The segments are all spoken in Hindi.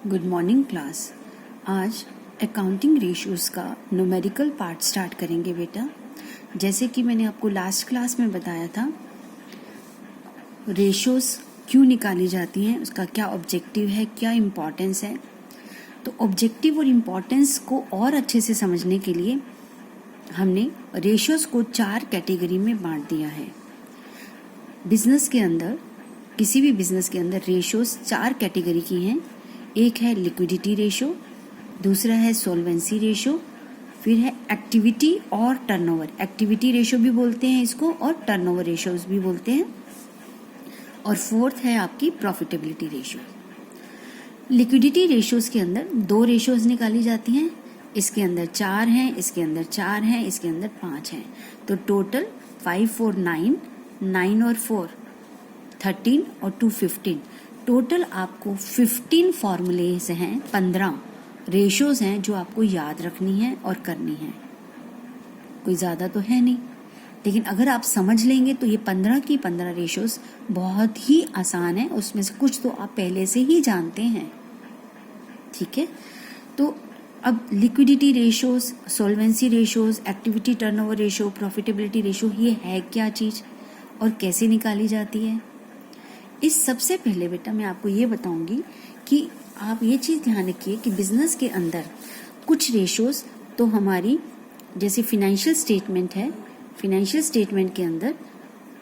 Good morning class. आज अकाउंटिंग रेशियोज़ का न्यूमेरिकल पार्ट स्टार्ट करेंगे बेटा। जैसे कि मैंने आपको लास्ट क्लास में बताया था, रेशियोज़ क्यों निकाली जाती हैं, उसका क्या ऑब्जेक्टिव है, क्या इम्पोर्टेंस है। तो ऑब्जेक्टिव और इम्पोर्टेंस को और अच्छे से समझने के लिए हमने रेशियोज़ को 4 कैटेगरी में बांट दिया है। बिजनेस के अंदर, किसी भी बिजनेस के अंदर रेशियोज़ 4 कैटेगरी की हैं। एक है लिक्विडिटी रेशियो, दूसरा है सोल्वेंसी रेशियो, फिर है एक्टिविटी और टर्नओवर। एक्टिविटी रेशियो भी बोलते हैं इसको और टर्नओवर रेशियोज भी बोलते हैं। और फोर्थ है आपकी प्रॉफिटेबिलिटी रेशियो। लिक्विडिटी रेशियोज के अंदर 2 रेशियोज निकाली जाती हैं। इसके अंदर 4 हैं, इसके अंदर 4 हैं, इसके अंदर 5 हैं। तो टोटल 5 4 9, 9 और 4 13 और 2 15। टोटल आपको 15 फॉर्मूलेज हैं, 15 रेशियोज हैं जो आपको याद रखनी है और करनी है। कोई ज़्यादा तो है नहीं, लेकिन अगर आप समझ लेंगे तो ये 15 की 15 रेशियोज बहुत ही आसान है। उसमें से कुछ तो आप पहले से ही जानते हैं, ठीक है। तो अब liquidity ratios, solvency ratios, activity turnover ratio, profitability ratio, ये है क्या चीज़ और कैसे निकाली जाती है। इस सबसे पहले बेटा मैं आपको ये बताऊंगी कि आप ये चीज़ ध्यान रखिए कि बिजनेस के अंदर कुछ रेशियोज तो हमारी, जैसे फिनेंशियल स्टेटमेंट है, फिनेंशियल स्टेटमेंट के अंदर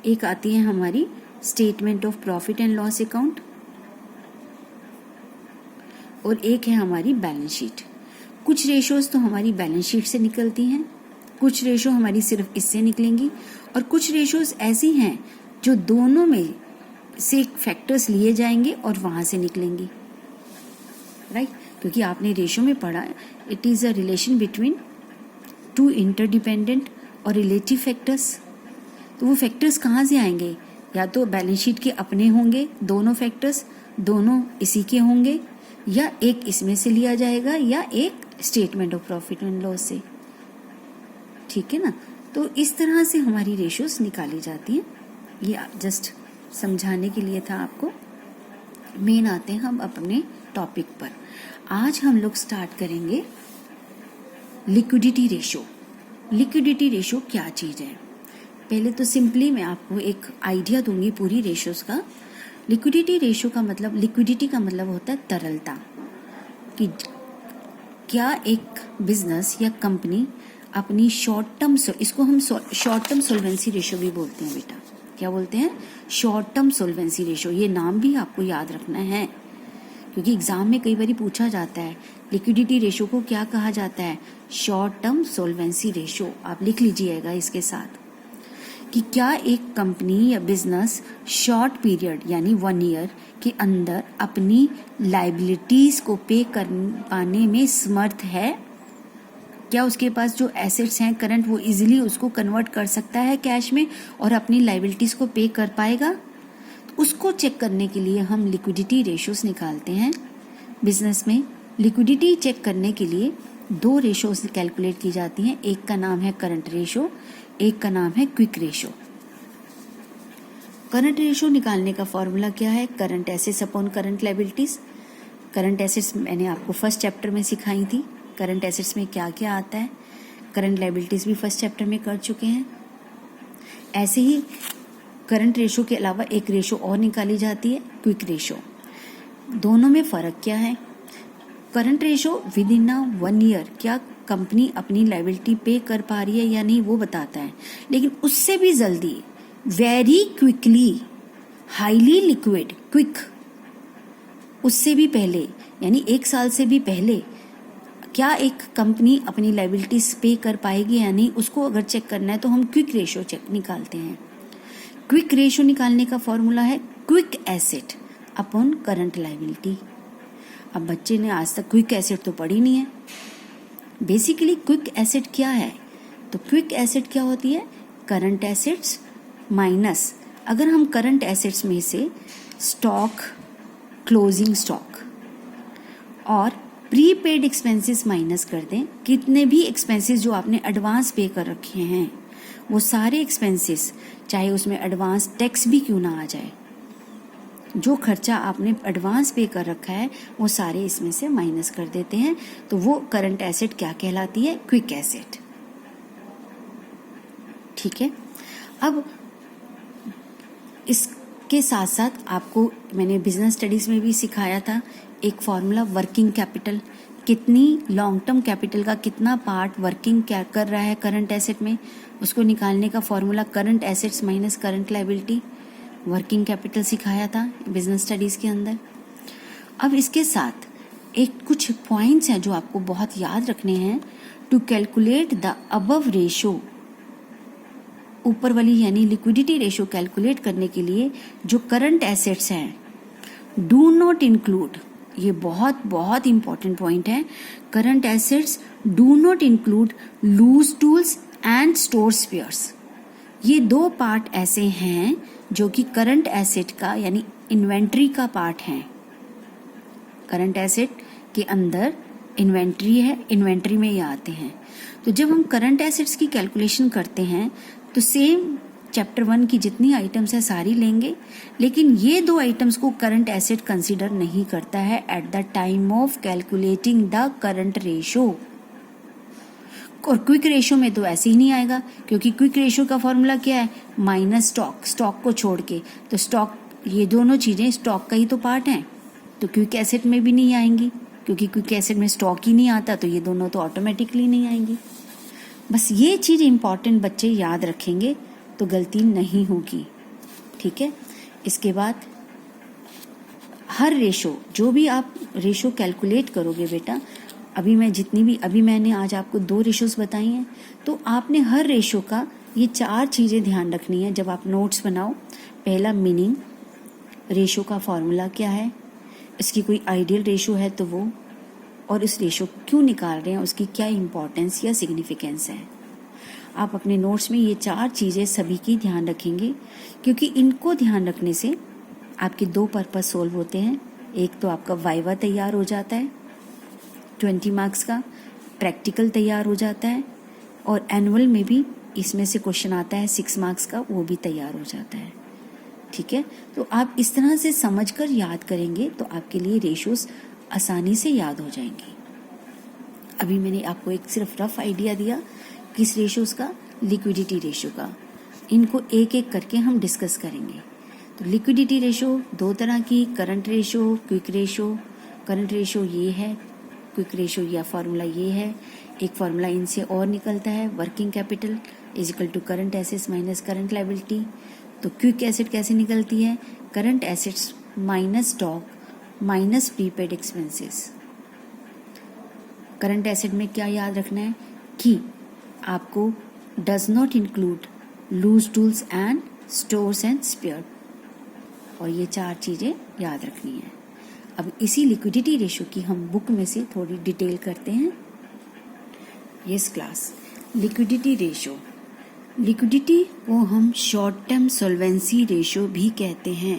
एक आती है हमारी statement of profit and loss account और एक है हमारी बैलेंस शीट। कुछ रेशियोज तो हमारी बैलेंस शीट से निकलती हैं, कुछ रेशियो हमारी सिर्फ इससे निकलेंगी और कुछ रेशियोज ऐसी हैं जो दोनों में से फैक्टर्स लिए जाएंगे और वहां से निकलेंगी, राइट। क्योंकि आपने रेशियो में पढ़ा, it is a relation between 2 interdependent और रिलेटिव फैक्टर्स। तो वो फैक्टर्स कहाँ से आएंगे, या तो बैलेंस शीट के अपने होंगे दोनों फैक्टर्स, दोनों इसी के होंगे, या एक इसमें से लिया जाएगा या एक statement of profit and loss से, ठीक है ना। तो इस तरह से हमारी रेशियोज निकाली जाती हैं। ये जस्ट समझाने के लिए था आपको। मेन आते हैं हम अपने टॉपिक पर। आज हम लोग स्टार्ट करेंगे लिक्विडिटी रेशियो। लिक्विडिटी रेशियो क्या चीज़ है, पहले तो सिंपली मैं आपको एक आइडिया दूंगी पूरी रेशियोज का। लिक्विडिटी रेशियो का मतलब, लिक्विडिटी का मतलब होता है तरलता, कि क्या एक बिजनेस या कंपनी अपनी शॉर्ट टर्म, इसको हम शॉर्ट टर्म सोल्वेंसी रेशियो भी बोलते हैं बेटा। क्या बोलते हैं? Short term solvency ratio. ये नाम भी आपको याद रखना है क्योंकि एग्जाम में कई बार पूछा जाता है लिक्विडिटी रेशियो को क्या कहा जाता है, शॉर्ट टर्म सोल्वेंसी रेशियो। आप लिख लीजिएगा इसके साथ कि क्या एक कंपनी या बिजनेस शॉर्ट पीरियड यानी 1 ईयर के अंदर अपनी लाइबिलिटीज को पे कर पाने में समर्थ है। क्या उसके पास जो एसेट्स हैं करंट, वो इजीली उसको कन्वर्ट कर सकता है कैश में और अपनी लाइबिलिटीज को पे कर पाएगा। तो उसको चेक करने के लिए हम लिक्विडिटी रेशियोज निकालते हैं। बिजनेस में लिक्विडिटी चेक करने के लिए 2 रेशियोज कैलकुलेट की जाती हैं। एक का नाम है करंट रेशियो, एक का नाम है क्विक रेशियो। करंट रेशियो निकालने का फॉर्मूला क्या है, current assets upon current liabilities. Current assets मैंने आपको फर्स्ट चैप्टर में सिखाई थी, करंट एसेट्स में क्या क्या आता है। करंट लाइबिलिटीज भी फर्स्ट चैप्टर में कर चुके हैं। ऐसे ही करंट रेशियो के अलावा एक रेशियो और निकाली जाती है, क्विक रेशियो। दोनों में फर्क क्या है? Current ratio with in 1 year क्या कंपनी अपनी लाइबिलिटी पे कर पा रही है या नहीं वो बताता है, लेकिन उससे भी जल्दी, very quickly, highly liquid, quick, उससे भी पहले यानी 1 साल से भी पहले क्या एक कंपनी अपनी लाइबिलिटीज पे कर पाएगी या नहीं, उसको अगर चेक करना है तो हम क्विक रेशियो चेक निकालते हैं। क्विक रेशियो निकालने का फॉर्मूला है quick asset upon current liability. अब बच्चे ने आज तक क्विक एसेट तो पढ़ी नहीं है। बेसिकली क्विक एसेट क्या है, तो क्विक एसेट क्या होती है, करंट एसेट्स माइनस, अगर हम करंट एसेट्स में से स्टॉक, क्लोजिंग स्टॉक और प्रीपेड एक्सपेंसेस माइनस कर दें, कितने भी एक्सपेंसेस जो आपने एडवांस पे कर रखे हैं वो सारे एक्सपेंसेस, चाहे उसमें एडवांस टैक्स भी क्यों ना आ जाए, जो खर्चा आपने एडवांस पे कर रखा है वो सारे इसमें से माइनस कर देते हैं। तो वो करंट एसेट क्या कहलाती है? Quick asset. ठीक है। अब इसके साथ साथ आपको मैंने बिजनेस स्टडीज में भी सिखाया था एक फॉर्मूला, वर्किंग कैपिटल। कितनी लॉन्ग टर्म कैपिटल का कितना पार्ट वर्किंग क्या कर रहा है करंट एसेट में, उसको निकालने का formula current assets minus current liability, working capital सिखाया था बिजनेस स्टडीज के अंदर। अब इसके साथ एक कुछ पॉइंट्स हैं जो आपको बहुत याद रखने हैं। To calculate the above ratio, ऊपर वाली यानी लिक्विडिटी रेशो कैलकुलेट करने के लिए जो करंट एसेट्स हैं, डू नॉट इंक्लूड, ये बहुत बहुत इंपॉर्टेंट पॉइंट है, current assets do not include loose tools and store spares. ये दो पार्ट ऐसे हैं जो कि करंट एसेट का यानी इन्वेंट्री का पार्ट है। करंट एसेट के अंदर इन्वेंट्री है, इन्वेंट्री में ये आते हैं। तो जब हम करंट एसेट्स की कैलकुलेशन करते हैं तो सेम चैप्टर 1 की जितनी आइटम्स है सारी लेंगे, लेकिन ये दो आइटम्स को करंट एसेट कंसीडर नहीं करता है at the time of calculating the current ratio. और क्विक रेशो में तो ऐसे ही नहीं आएगा, क्योंकि क्विक रेशो का फॉर्मूला क्या है? माइनस स्टॉक, स्टॉक को छोड़ के। तो स्टॉक, ये दोनों चीजें स्टॉक का ही तो पार्ट हैं, तो क्विक एसेट में भी नहीं आएंगी, क्योंकि क्विक एसेट में स्टॉक ही नहीं आता, तो ये दोनों तो ऑटोमेटिकली नहीं आएंगी। बस ये चीज इंपॉर्टेंट बच्चे याद रखेंगे तो गलती नहीं होगी। ठीक है। इसके बाद हर रेशो, जो भी आप रेशो कैलकुलेट करोगे बेटा, अभी मैंने आज आपको 2 रेशोज बताई हैं, तो आपने हर रेशो का ये 4 चीजें ध्यान रखनी है जब आप नोट्स बनाओ। पहला, मीनिंग, रेशो का फॉर्मूला क्या है, इसकी कोई आइडियल रेशो है तो वो, और इस रेशो क्यों निकाल रहे हैं, उसकी क्या इंपॉर्टेंस या सिग्निफिकेंस है। आप अपने नोट्स में ये 4 चीजें सभी की ध्यान रखेंगे, क्योंकि इनको ध्यान रखने से आपके 2 पर्पस सोल्व होते हैं। एक तो आपका वाइवा तैयार हो जाता है 20 मार्क्स का, प्रैक्टिकल तैयार हो जाता है, और एनुअल में भी इसमें से क्वेश्चन आता है 6 मार्क्स का, वो भी तैयार हो जाता है। ठीक है। तो आप इस तरह से समझकर याद करेंगे तो आपके लिए रेशोज आसानी से याद हो जाएंगी। अभी मैंने आपको एक सिर्फ रफ आइडिया दिया किस रेशोज का, लिक्विडिटी रेशो का। इनको एक एक करके हम डिस्कस करेंगे। तो लिक्विडिटी रेशो 2 तरह की, current ratio, quick ratio. Current ratio ये है, क्विक रेशो या फॉर्मूला ये है। एक फॉर्मूला इनसे और निकलता है, working capital is equal to current assets minus current liability. तो क्विक एसेट कैसे निकलती है? Current assets minus stock minus prepaid expenses. Current asset में क्या याद रखना है कि आपको does not include loose tools and stores and spare, और ये 4 चीजें याद रखनी है। अब इसी लिक्विडिटी रेशो की हम बुक में से थोड़ी डिटेल करते हैं। Yes class, liquidity ratio, liquidity को हम शॉर्ट टर्म सॉल्वेंसी रेशो भी कहते हैं।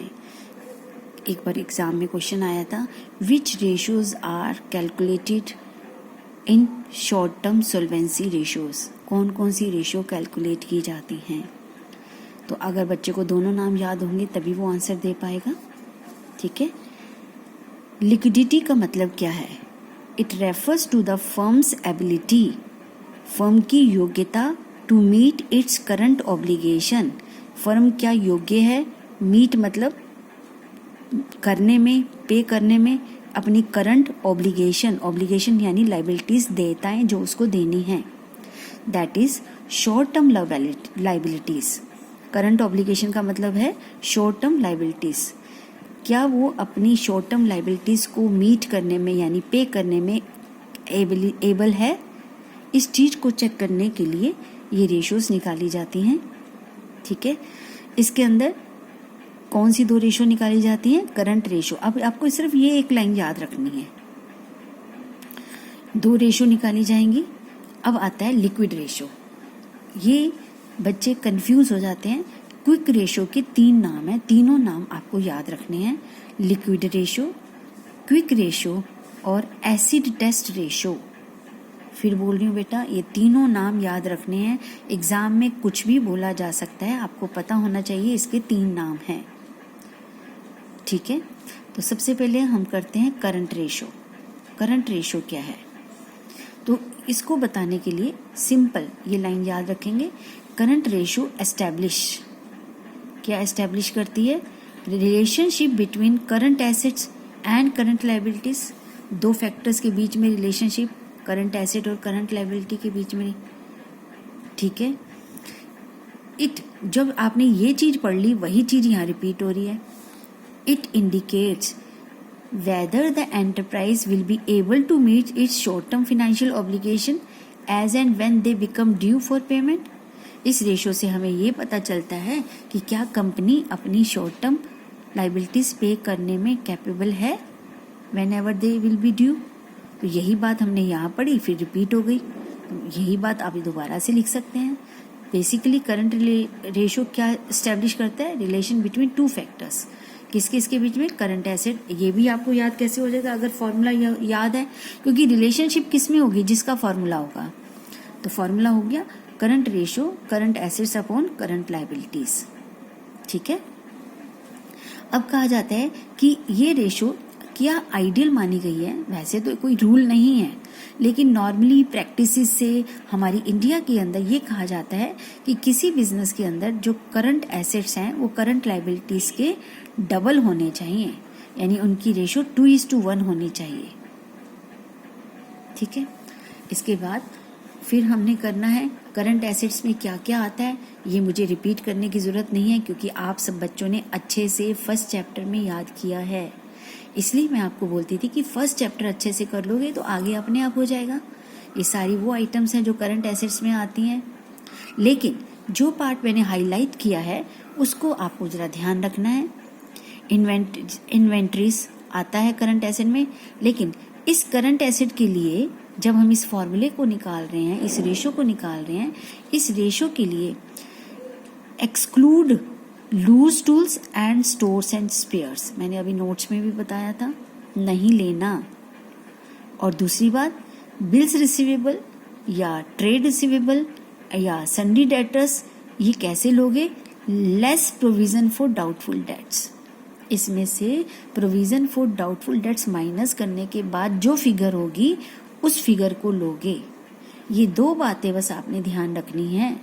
एक बार एग्जाम में क्वेश्चन आया था, which ratios are calculated in short term solvency ratios, कौन कौन सी रेशो कैलकुलेट की जाती हैं। तो अगर बच्चे को दोनों नाम याद होंगे तभी वो आंसर दे पाएगा। ठीक है। लिक्विडिटी का मतलब क्या है? It refers to the firm's ability, firm की योग्यता to meet its current obligation. Firm क्या योग्य है, मीट मतलब करने में, पे करने में अपनी करंट ऑब्लिगेशन, ऑब्लिगेशन यानी लाइबिलिटीज, देयताएं जो उसको देनी है, that is short term liabilities. Current obligation का मतलब है शॉर्ट टर्म लाइबिलिटीज। क्या वो अपनी शॉर्ट टर्म लाइबिलिटीज को मीट करने में यानी पे करने में एबल है? इस चीज को चेक करने के लिए ये रेशोज निकाली जाती हैं। ठीक है। इसके अंदर कौन सी 2 रेशो निकाली जाती हैं? Current ratio. अब आपको सिर्फ ये एक लाइन याद रखनी है, 2 रेशो निकाली जाएंगी। अब आता है लिक्विड रेशो। ये बच्चे कंफ्यूज हो जाते हैं। क्विक रेशो के 3 नाम हैं, तीनों नाम आपको याद रखने हैं, लिक्विड रेशो, क्विक रेशो और एसिड टेस्ट रेशो। फिर बोल रही हूँ बेटा, ये तीनों नाम याद रखने हैं। एग्जाम में कुछ भी बोला जा सकता है, आपको पता होना चाहिए इसके 3 नाम हैं। ठीक है, तो सबसे पहले हम करते हैं करंट रेशो। करंट रेशो क्या है, तो इसको बताने के लिए सिंपल ये लाइन याद रखेंगे। करंट रेशो क्या एस्टैब्लिश करती है, relationship between current assets and current liabilities. दो फैक्टर्स के बीच में रिलेशनशिप, करंट एसेट और करंट लायबिलिटी के बीच में, ठीक है। जब आपने ये चीज पढ़ ली, वही चीज यहाँ रिपीट हो रही है। It indicates whether the enterprise will be able to meet its short-term financial obligation as and when they become due for payment। इस रेशो से हमें ये पता चलता है कि क्या कंपनी अपनी शॉर्ट टर्म लाइबिलिटीज पे करने में कैपेबल है whenever they will be due। तो यही बात हमने यहाँ पढ़ी, फिर रिपीट हो गई, तो यही बात आप दोबारा से लिख सकते हैं। बेसिकली करंट रेशो क्या स्टैब्लिश करता है, रिलेशन बिटवीन टू फैक्टर्स, किसके बीच में, करंट एसेट। ये भी आपको याद कैसे हो जाएगा अगर फॉर्मूला याद है, क्योंकि रिलेशनशिप किस में होगी, जिसका फॉर्मूला होगा। तो फॉर्मूला हो गया current ratio, current assets upon current liabilities, ठीक है। अब कहा जाता है कि ये रेशो क्या आइडियल मानी गई है, वैसे तो कोई रूल नहीं है, लेकिन नॉर्मली प्रैक्टिसेस से हमारी इंडिया के अंदर ये कहा जाता है कि किसी बिजनेस के अंदर जो करंट एसेट्स हैं वो करंट लायबिलिटीज के डबल होने चाहिए, यानी उनकी रेशो 2:1 होनी चाहिए, ठीक है। इसके बाद फिर हमने करना है करंट एसेट्स में क्या क्या आता है, ये मुझे रिपीट करने की जरूरत नहीं है क्योंकि आप सब बच्चों ने अच्छे से फर्स्ट चैप्टर में याद किया है। इसलिए मैं आपको बोलती थी कि फर्स्ट चैप्टर अच्छे से कर लोगे तो आगे अपने आप हो जाएगा। ये सारी वो आइटम्स हैं जो करंट एसेट्स में आती हैं, लेकिन जो पार्ट मैंने हाईलाइट किया है उसको आपको जरा ध्यान रखना है। इन्वेंट्रीज आता है करंट एसेट में, लेकिन इस करंट एसेट के लिए जब हम इस फॉर्मूले को निकाल रहे हैं, इस रेशो को निकाल रहे हैं, इस रेशो के लिए exclude loose tools and stores and spares, मैंने अभी नोट्स में भी बताया था, नहीं लेना। और दूसरी बात, बिल्स रिसीवेबल या ट्रेड रिसीवेबल या सन्डी डेटर्स, ये कैसे लोगे, less provision for doubtful debts. इसमें से provision for doubtful debts minus करने के बाद जो फिगर होगी उस फिगर को लोगे। ये दो बातें बस आपने ध्यान रखनी है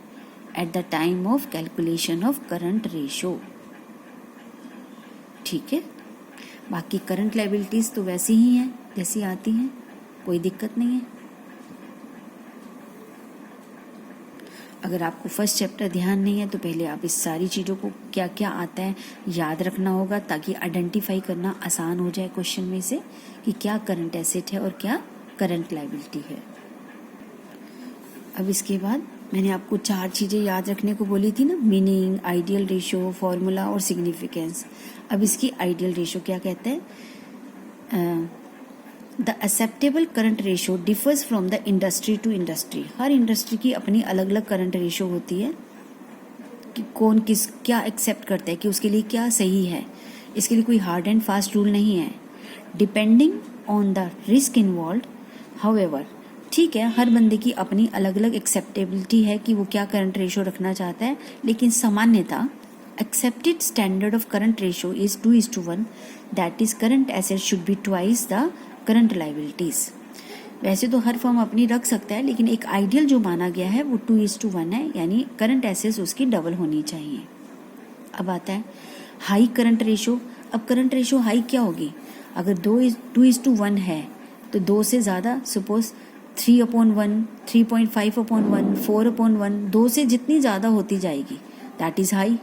at the time of calculation of current ratio, ठीक है। बाकी करंट लायबिलिटीज तो वैसी ही हैं जैसी आती हैं, कोई दिक्कत नहीं है। अगर आपको फर्स्ट चैप्टर ध्यान नहीं है तो पहले आप इस सारी चीज़ों को क्या क्या आता है याद रखना होगा, ताकि आइडेंटिफाई करना आसान हो जाए क्वेश्चन में से कि क्या करंट एसेट है और क्या करंट लायबिलिटी है। अब इसके बाद मैंने आपको 4 चीज़ें याद रखने को बोली थी ना, मीनिंग, आइडियल रेशो, फॉर्मूला और सिग्निफिकेंस। अब इसकी आइडियल रेशो क्या कहते हैं, the acceptable current ratio differs from the industry to industry. हर इंडस्ट्री की अपनी अलग अलग करंट रेशो होती है कि कौन किस क्या एक्सेप्ट करता है, कि उसके लिए क्या सही है। इसके लिए कोई हार्ड एंड फास्ट रूल नहीं है, depending on the risk involve. However, ठीक है, हर बंदे की अपनी अलग अलग एक्सेप्टेबिलिटी है कि वो क्या करंट रेशो रखना चाहता है, लेकिन सामान्यतः accepted standard of current ratio is 2:1, that is current assets should be twice the current liabilities। वैसे तो हर फर्म अपनी रख सकता है, लेकिन एक आइडियल जो माना गया है वो 2:1 है, यानी करंट एसेट्स उसकी डबल होनी चाहिए। अब आता है हाई करंट रेशो। अब करंट रेशो हाई क्या होगी, अगर 2:1 है तो 2 से ज़्यादा, सपोज 3/1, 3.5/1, 4/1, 2 से जितनी ज़्यादा होती जाएगी दैट इज़ हाई,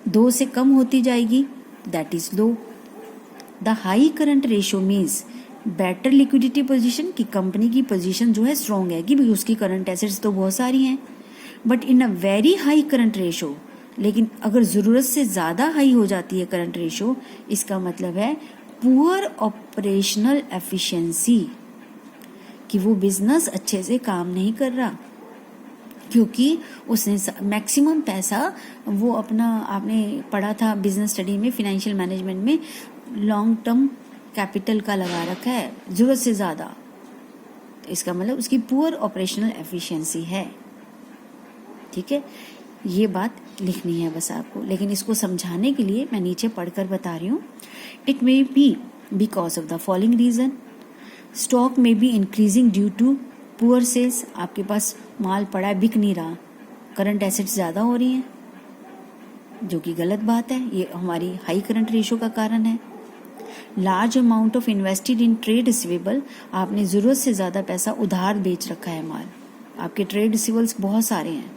2 से कम होती जाएगी that is low. The high current ratio means better liquidity position, कि कंपनी की पोजीशन जो है स्ट्रॉन्ग है, कि भाई उसकी करंट एसेट्स तो बहुत सारी हैं। But in a very high current ratio, लेकिन अगर ज़रूरत से ज़्यादा हाई हो जाती है करंट रेशो, इसका मतलब है पुअर ऑपरेशनल एफिशिएंसी, कि वो बिजनेस अच्छे से काम नहीं कर रहा, क्योंकि उसने मैक्सिमम पैसा वो अपना, आपने पढ़ा था बिजनेस स्टडी में, फाइनेंशियल मैनेजमेंट में, लॉन्ग टर्म कैपिटल का लगा रखा है ज़रूरत से ज़्यादा। तो इसका मतलब उसकी पुअर ऑपरेशनल एफिशिएंसी है, ठीक है। ये बात लिखनी है बस आपको, लेकिन इसको समझाने के लिए मैं नीचे पढ़कर बता रही हूँ. It may be because of the following reason. Stock may be increasing due to poor sales. आपके पास माल पड़ा है, बिक नहीं रहा, करंट एसेट्स ज़्यादा हो रही हैं, जो कि गलत बात है. ये हमारी हाई करंट रेशो का कारण है. Large amount of invested in trade receivable. आपने ज़रूरत से ज़्यादा पैसा उधार बेच रखा है माल, आपके ट्रेड रिसीवेबल्स बहुत सारे हैं.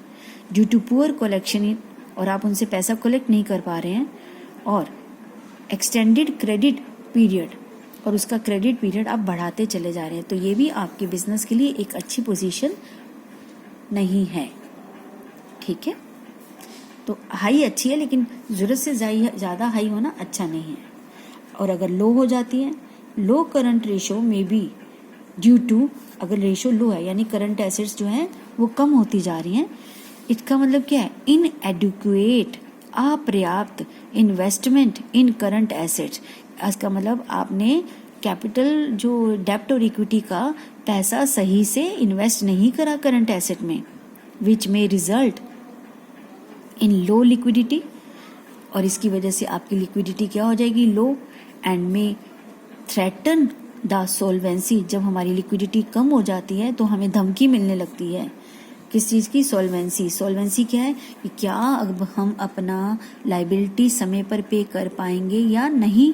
ड्यू टू पुअर कलेक्शन, और आप उनसे पैसा कलेक्ट नहीं कर पा रहे हैं. और एक्सटेंडेड क्रेडिट पीरियड, और उसका क्रेडिट पीरियड आप बढ़ाते चले जा रहे हैं. तो ये भी आपके बिजनेस के लिए एक अच्छी पोजीशन नहीं है. ठीक है, तो हाई अच्छी है, लेकिन ज़रूरत से ज़्यादा हाई होना अच्छा नहीं है. और अगर लो हो जाती है, लो करंट रेशो में बी ड्यू टू, अगर रेशो लो है यानी करंट एसेट्स जो हैं वो कम होती जा रही हैं, इसका मतलब क्या है? इनएडुक्वेट, अपर्याप्त इन्वेस्टमेंट इन करंट एसेट्स. इसका मतलब आपने कैपिटल जो डेब्ट और इक्विटी का पैसा सही से इन्वेस्ट नहीं करा करंट एसेट में, विच में रिजल्ट इन लो लिक्विडिटी, और इसकी वजह से आपकी लिक्विडिटी क्या हो जाएगी? लो. एंड में थ्रेटन द सोल्वेंसी. जब हमारी लिक्विडिटी कम हो जाती है तो हमें धमकी मिलने लगती है. किस चीज़ की? सोल्वेंसी. सोल्वेंसी क्या है? कि क्या अब हम अपना लाइबिलिटी समय पर पे कर पाएंगे या नहीं.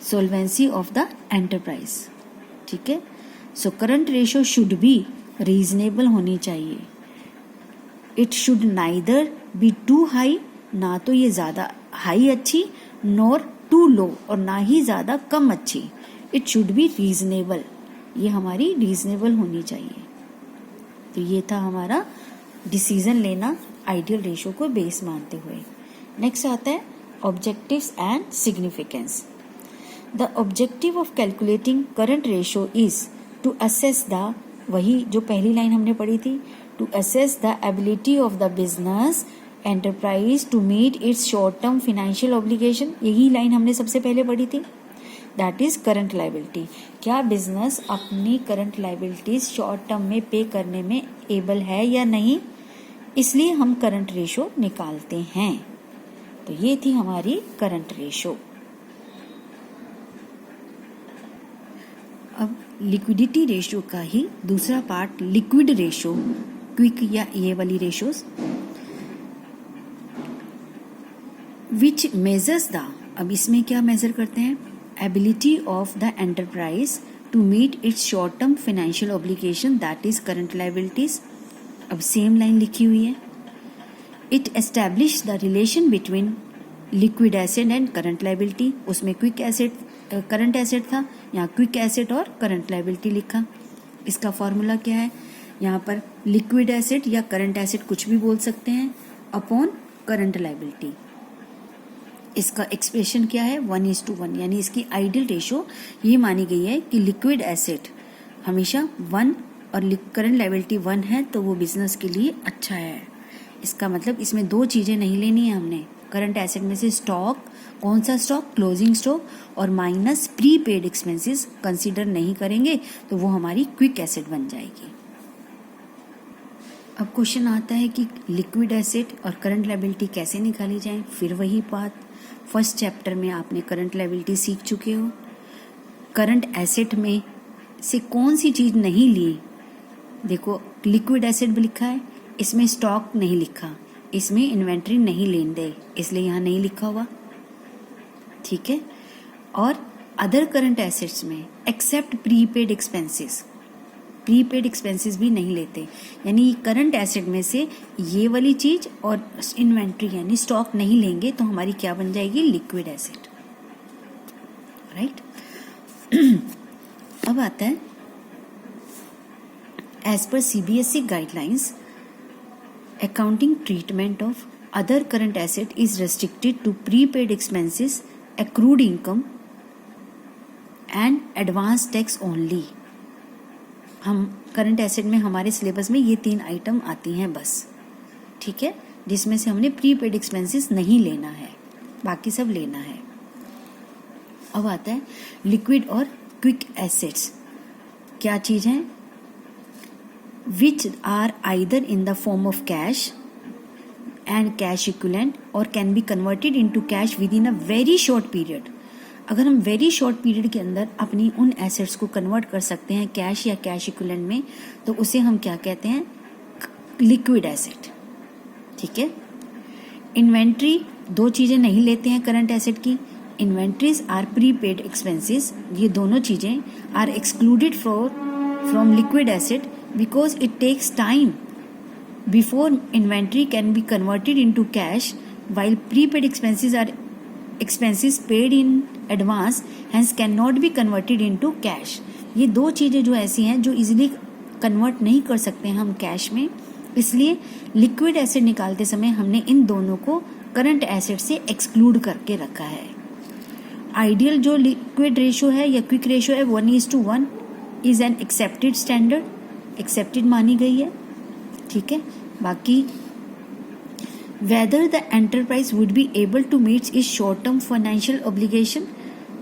Solvency of the enterprise. ठीक है, so current ratio should be reasonable होनी चाहिए. It should neither be too high, ना तो ये ज़्यादा हाई अच्छी, नॉर टू लो, और ना ही ज़्यादा कम अच्छी. इट शुड बी रीजनेबल, ये हमारी रीजनेबल होनी चाहिए. तो ये था हमारा डिसीजन लेना आइडियल रेशो को बेस मानते हुए. नेक्स्ट आता है objectives and significance. The objective of calculating current ratio is to assess the, वही जो पहली लाइन हमने पढ़ी थी, to assess the ability of the business enterprise to meet its short term financial obligation. यही लाइन हमने सबसे पहले पढ़ी थी. That is current liability. क्या बिजनेस अपनी करंट लाइबिलिटीज शॉर्ट टर्म में पे करने में एबल है या नहीं, इसलिए हम करंट रेशो निकालते हैं. तो ये थी हमारी करंट रेशो. अब लिक्विडिटी रेशो का ही दूसरा पार्ट, लिक्विड रेशो, क्विक या ये वाली रेशोज, विच मेजर्स द, अब इसमें क्या मेजर करते हैं? Ability of the enterprise to meet its short term financial obligation, that is current liabilities. अब सेम लाइन लिखी हुई है. It establish the relation between liquid asset and current liability. उसमें क्विक एसेट, करंट एसेट था, यहाँ क्विक एसेट और करंट लाइबिलिटी लिखा. इसका फॉर्मूला क्या है? यहाँ पर लिक्विड एसेट या करंट एसेट कुछ भी बोल सकते हैं, अपॉन करंट लाइबिलिटी. इसका एक्सप्रेशन क्या है? 1:1, यानी इसकी आइडियल रेशो ये मानी गई है कि लिक्विड एसेट हमेशा 1 और करंट लाइबिलिटी 1 है, तो वो बिजनेस के लिए अच्छा है. इसका मतलब इसमें दो चीज़ें नहीं लेनी है हमने. करंट एसेट में से स्टॉक, कौन सा स्टॉक? क्लोजिंग स्टॉक, और minus pre paid expenses consider नहीं करेंगे तो वो हमारी क्विक एसेट बन जाएगी. अब क्वेश्चन आता है कि लिक्विड एसेट और करंट लायबिलिटी कैसे निकाली जाए. फिर वही बात, फर्स्ट चैप्टर में आपने करंट लायबिलिटी सीख चुके हो. करंट एसेट में से कौन सी चीज़ नहीं ली? देखो, लिक्विड एसेट भी लिखा है, इसमें स्टॉक नहीं लिखा, इसमें इन्वेंट्री नहीं लेन दे, इसलिए यहाँ नहीं लिखा हुआ. ठीक है. और अदर करंट एसेट्स में except prepaid expenses, prepaid expenses भी नहीं लेते. यानी करंट एसेट में से ये वाली चीज और इन्वेंट्री यानी स्टॉक नहीं लेंगे तो हमारी क्या बन जाएगी? Liquid asset. राइट. अब आता है एज पर CBSE guidelines, accounting treatment of other current asset is restricted to prepaid expenses, accrued income and advance tax only. हम करंट एसेट में हमारे सिलेबस में ये 3 आइटम आती हैं बस. ठीक है, जिसमें से हमने प्रीपेड एक्सपेंसेस नहीं लेना है, बाकी सब लेना है. अब आता है लिक्विड और क्विक एसेट्स. क्या चीज है? which are either in the form of cash, and cash equivalent or can be converted into cash within a very short period. अगर हम वेरी शॉर्ट पीरियड के अंदर अपनी उन एसेट्स को कन्वर्ट कर सकते हैं कैश या कैश इक्विवेलेंट में, तो उसे हम क्या कहते हैं? Liquid asset. ठीक है. इन्वेंट्री दो चीजें नहीं लेते हैं करंट एसेट की. Inventories are prepaid expenses. ये दोनों चीजें are excluded from liquid asset because it takes time before inventory can be converted into cash, while prepaid expenses are expenses paid in advance, hence cannot be converted into cash. ये दो चीज़ें जो ऐसी हैं जो इजीली कन्वर्ट नहीं कर सकते हैं हम कैश में, इसलिए लिक्विड एसेट निकालते समय हमने इन दोनों को करंट एसेट से एक्सक्लूड करके रखा है. आइडियल जो लिक्विड रेशो है या क्विक रेशो है 1:1 is an accepted standard, accepted मानी गई है. ठीक है. बाकी whether the enterprise would be able to meet its short-term financial obligation,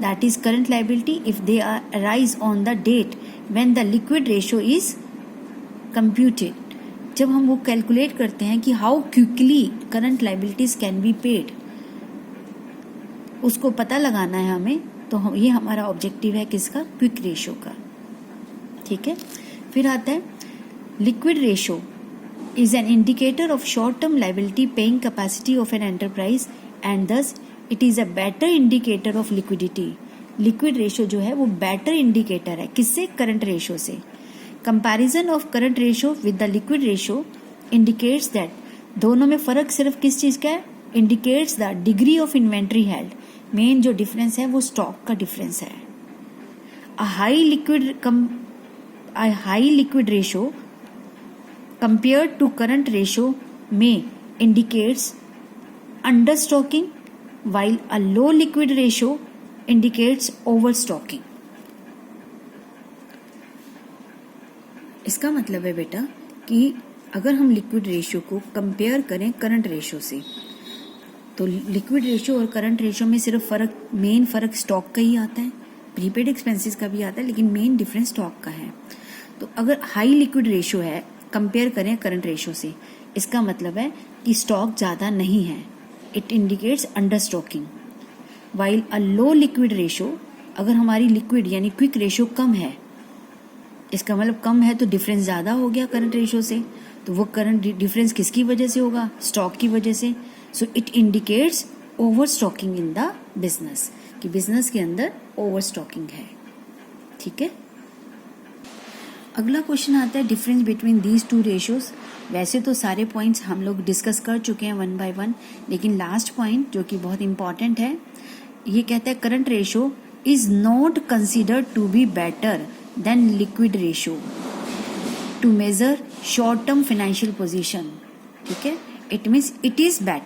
that is current liability, if they arise on the date when the liquid ratio is computed. जब हम वो कैलकुलेट करते हैं कि how quickly current liabilities can be paid, उसको पता लगाना है हमें, तो ये हमारा ऑब्जेक्टिव है किसका? क्विक रेशो का. ठीक है. फिर आता है liquid ratio is an indicator of short-term liability paying capacity of an enterprise and thus it is a better indicator of liquidity. Liquid ratio जो है वो better indicator है. किससे? Current ratio से. Comparison of current ratio with the liquid ratio indicates that दोनों में फर्क सिर्फ किस चीज़ का है? Indicates the degree of inventory held. Main जो डिफरेंस है वो स्टॉक का डिफरेंस है. A high liquid ratio compared to current ratio may indicates understocking, while a low liquid ratio indicates overstocking. इसका मतलब है बेटा कि अगर हम लिक्विड रेशियो को कंपेयर करें करंट रेशियो से, तो लिक्विड रेशियो और करंट रेशियो में सिर्फ मेन फर्क स्टॉक का ही आता है. प्रीपेड एक्सपेंसेस का भी आता है, लेकिन मेन डिफरेंस स्टॉक का है. तो अगर हाई लिक्विड रेशियो है कंपेयर करें करंट रेशियो से, इसका मतलब है कि स्टॉक ज़्यादा नहीं है. It indicates under stocking. While a low liquid ratio, अगर हमारी लिक्विड यानी क्विक रेशियो कम है, इसका मतलब कम है तो डिफरेंस ज़्यादा हो गया करंट रेशियो से. तो वो करंट डिफरेंस किसकी वजह से होगा? स्टॉक की वजह से. So it indicates over stocking in the business, कि बिजनेस के अंदर ओवर स्टॉकिंग है. ठीक है. अगला क्वेश्चन आता है difference between these two ratios. वैसे तो सारे पॉइंट्स हम लोग डिस्कस कर चुके हैं 1 by 1, लेकिन लास्ट पॉइंट जो कि बहुत इंपॉर्टेंट है, ये कहता है current ratio is not considered to be better than liquid ratio to measure short term financial position. ठीक है. It means it is better.